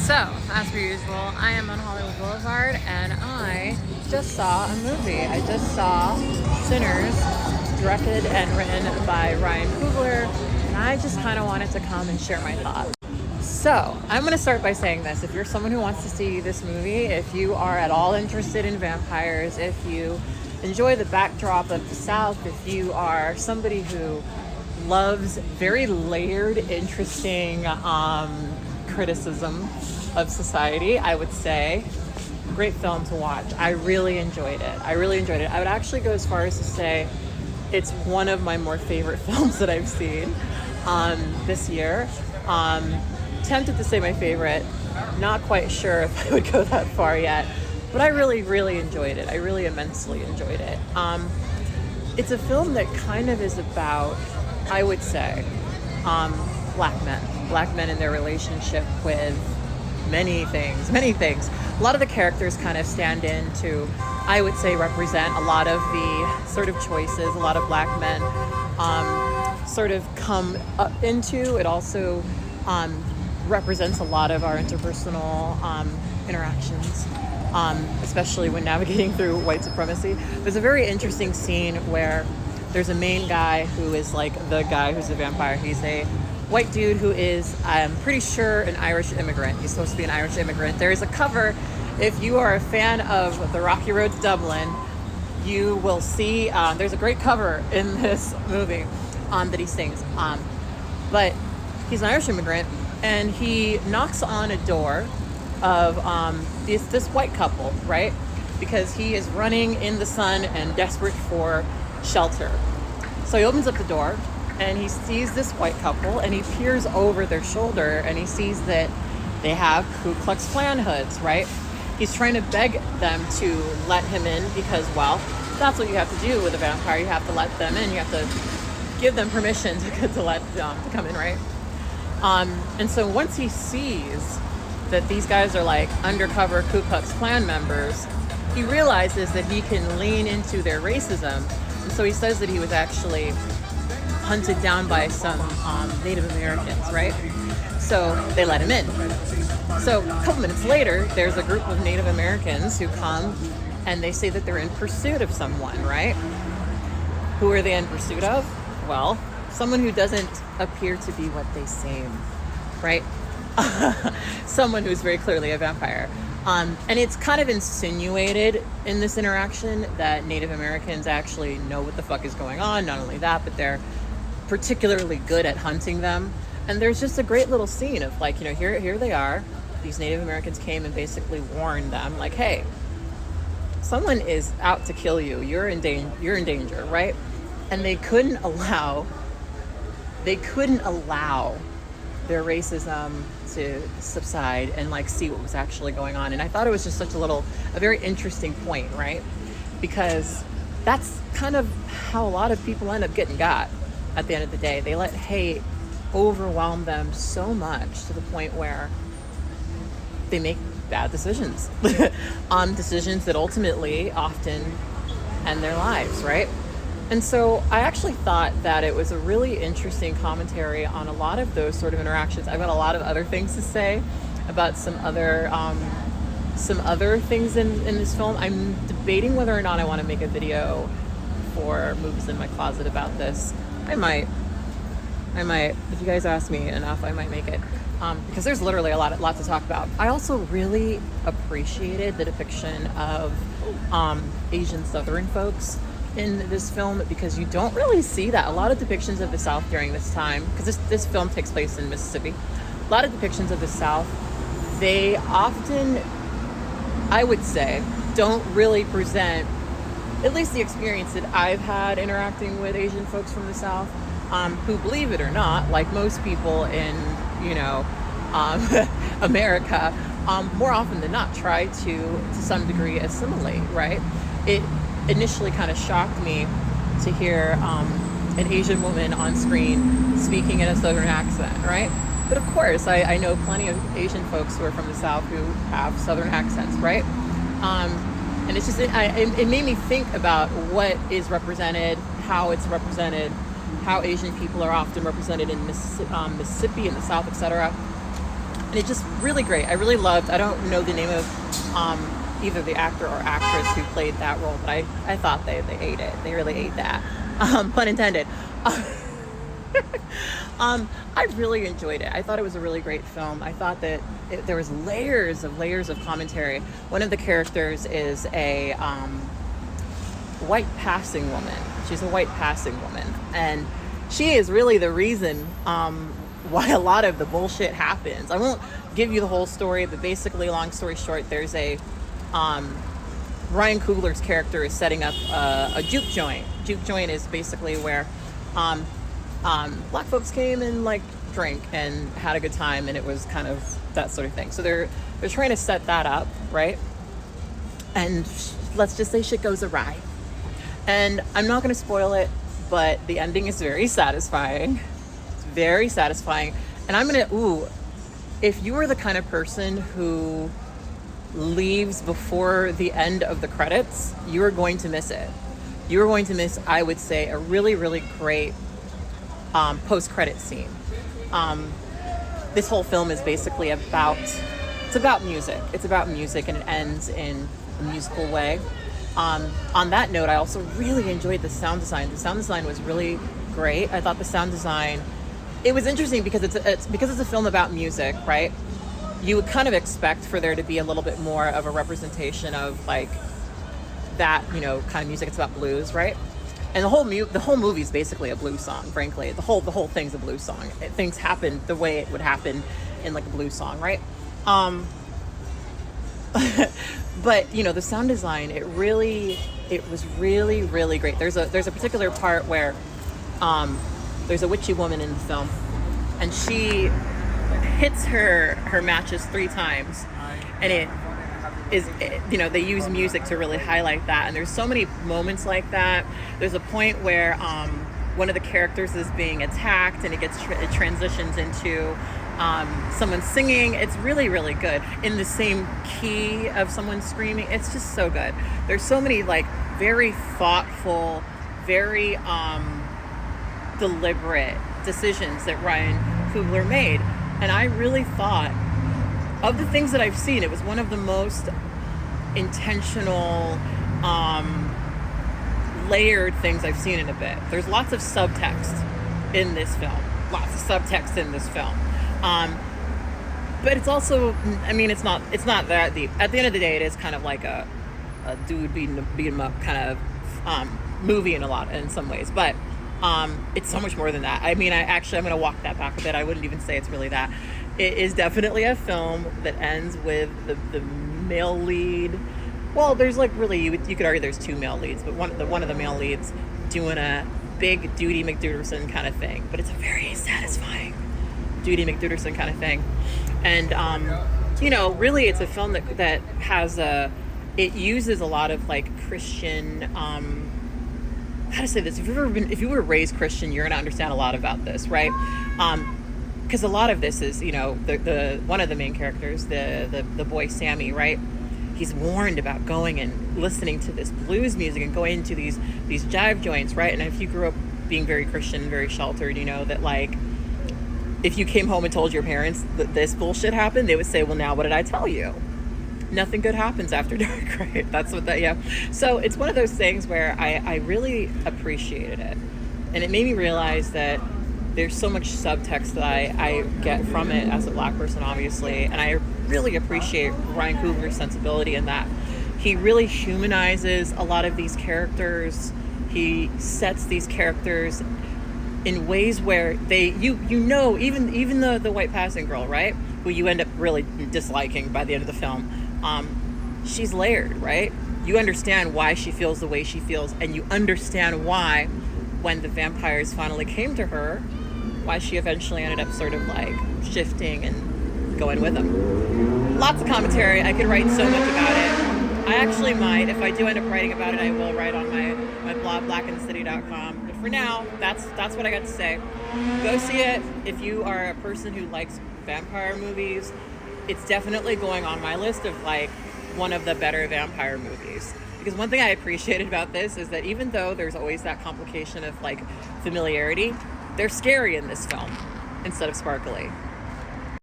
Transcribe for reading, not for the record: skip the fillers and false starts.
So, as per usual, I am on Hollywood Boulevard and I just saw a movie. I just saw Sinners, directed and written by Ryan Coogler, and I just kind of wanted to come and share my thoughts. So, I'm going to start by saying this. If you're someone who wants to see this movie, if you are at all interested in vampires, if you enjoy the backdrop of the South, if you are somebody who loves very layered, interesting criticism of society, I would say great film to watch. I really enjoyed it. I would actually go as far as to say it's one of my more favorite films that I've seen this year. Tempted to say my favorite, not quite sure if I would go that far yet, but I really enjoyed it. I really immensely enjoyed it. It's a film that kind of is about, I would say, black men and their relationship with many things. A lot of the characters kind of stand in to, I would say, represent a lot of the sort of choices a lot of black men sort of come up into. It also represents a lot of our interpersonal interactions, especially when navigating through white supremacy. There's a very interesting scene where there's a main guy who is like the guy who's a vampire. He's a white dude who is, I'm pretty sure, an Irish immigrant. He's supposed to be an Irish immigrant. There is a cover. If you are a fan of the Rocky Road to Dublin, you will see there's a great cover in this movie that he sings. But he's an Irish immigrant, and he knocks on a door of this white couple, right? Because he is running in the sun and desperate for shelter. So he opens up the door and he sees this white couple, and he peers over their shoulder and he sees that they have Ku Klux Klan hoods, right? He's trying to beg them to let him in because, well, that's what you have to do with a vampire. You have to let them in. You have to give them permission to let them come in, right? And so once he sees that these guys are like undercover Ku Klux Klan members, he realizes that he can lean into their racism. And so he says that he was actually hunted down by some Native Americans, right? So they let him in. So a couple minutes later, there's a group of Native Americans who come and they say that they're in pursuit of someone, right? Who are they in pursuit of? Well, someone who doesn't appear to be what they seem, right? Someone who's very clearly a vampire. And it's kind of insinuated in this interaction that Native Americans actually know what the fuck is going on. Not only that, but they're particularly good at hunting them. And there's just a great little scene of like, here they are. These Native Americans came and basically warned them like, hey, someone is out to kill you. You're in danger, right? And they couldn't allow their racism to subside and like see what was actually going on. And I thought it was just a very interesting point, right? Because that's kind of how a lot of people end up getting got at the end of the day. They let hate overwhelm them so much to the point where they make bad decisions on decisions that ultimately often end their lives, right? And so I actually thought that it was a really interesting commentary on a lot of those sort of interactions. I've got a lot of other things to say about some other things in this film. I'm debating whether or not I want to make a video for Movies in My Closet about this. I might. If you guys ask me enough, I might make it. Because there's literally a lot to talk about. I also really appreciated the depiction of Asian Southern folks in this film, because you don't really see that. A lot of depictions of the South during this time, because this film takes place in Mississippi, a lot of depictions of the South, they often, I would say, don't really present, at least the experience that I've had interacting with Asian folks from the South, who, believe it or not, like most people in, America, more often than not try to some degree assimilate, right? It initially kind of shocked me to hear an Asian woman on screen speaking in a Southern accent, right? But of course, I know plenty of Asian folks who are from the South who have Southern accents, right? And it's just, it made me think about what is represented, how it's represented, how Asian people are often represented in Mississippi, in the South, etc. and it's just really great. I really loved, I don't know the name of either the actor or actress who played that role, but I thought they ate it. They really ate that. Pun intended. I really enjoyed it. I thought it was a really great film. I thought that there was layers of commentary. One of the characters is a white passing woman. She's a white passing woman, and she is really the reason why a lot of the bullshit happens. I won't give you the whole story, but basically, long story short, there's a Ryan Coogler's character is setting up a juke joint. Juke joint is basically where black folks came and like drank and had a good time, and it was kind of that sort of thing. So they're trying to set that up, right? And let's just say shit goes awry. And I'm not going to spoil it, but the ending is very satisfying. It's very satisfying. And I'm going to, if you are the kind of person who leaves before the end of the credits, you are going to miss it. You are going to miss, I would say, a really, really great post-credit scene. This whole film is basically about music. It's about music, and it ends in a musical way. On that note, I also really enjoyed the sound design. The sound design was really great. I thought the sound design, it was interesting because it's a film about music, right? You would kind of expect for there to be a little bit more of a representation of like that, you know, kind of music. It's about blues, right? And the whole movie is basically a blues song. Frankly, the whole thing's a blues song. Things happen the way it would happen in like a blues song, right? But you know, the sound design, it was really, really great. There's a particular part where there's a witchy woman in the film, and she hits her matches 3 times, and you know, they use music to really highlight that. And there's so many moments like that. There's a point where one of the characters is being attacked, and it transitions into someone singing. It's really, really good in the same key of someone screaming. It's just so good. There's so many like very thoughtful, very deliberate decisions that Ryan Coogler made. And I really thought, of the things that I've seen, it was one of the most intentional, layered things I've seen in a bit. There's lots of subtext in this film. But it's also, I mean, it's not that deep. At the end of the day, it is kind of like a dude beat him up kind of movie in some ways. But it's so much more than that. I mean, I'm going to walk that back a bit. I wouldn't even say it's really that. It is definitely a film that ends with the male lead. Well, there's like really, you could argue there's 2 male leads, but one of the male leads doing a big Duty McDuderson kind of thing. But it's a very satisfying Duty McDuderson kind of thing. And you know, really, it's a film that has it uses a lot of like Christian, how to say this, if you were raised Christian, you're gonna understand a lot about this, right? Because a lot of this is, you know, the one of the main characters, the boy Sammy, right? He's warned about going and listening to this blues music and going to these jive joints, right? And if you grew up being very Christian, very sheltered, you know that like, if you came home and told your parents that this bullshit happened, they would say, well, now what did I tell you? Nothing good happens after dark, right? That's what yeah. So it's one of those things where I really appreciated it. And it made me realize that there's so much subtext that I get from it as a black person, obviously. And I really appreciate Ryan Coogler's sensibility in that. He really humanizes a lot of these characters. He sets these characters in ways where you know, even the white passing girl, right, who you end up really disliking by the end of the film, she's layered, right? You understand why she feels the way she feels, and you understand why, when the vampires finally came to her, why she eventually ended up sort of like shifting and going with them. Lots of commentary. I could write so much about it. I actually might, if I do end up writing about it, I will write on my blog, blaqueandthecity.com. But for now, that's what I got to say. Go see it. If you are a person who likes vampire movies, it's definitely going on my list of like one of the better vampire movies. Because one thing I appreciated about this is that even though there's always that complication of like familiarity, they're scary in this film instead of sparkly.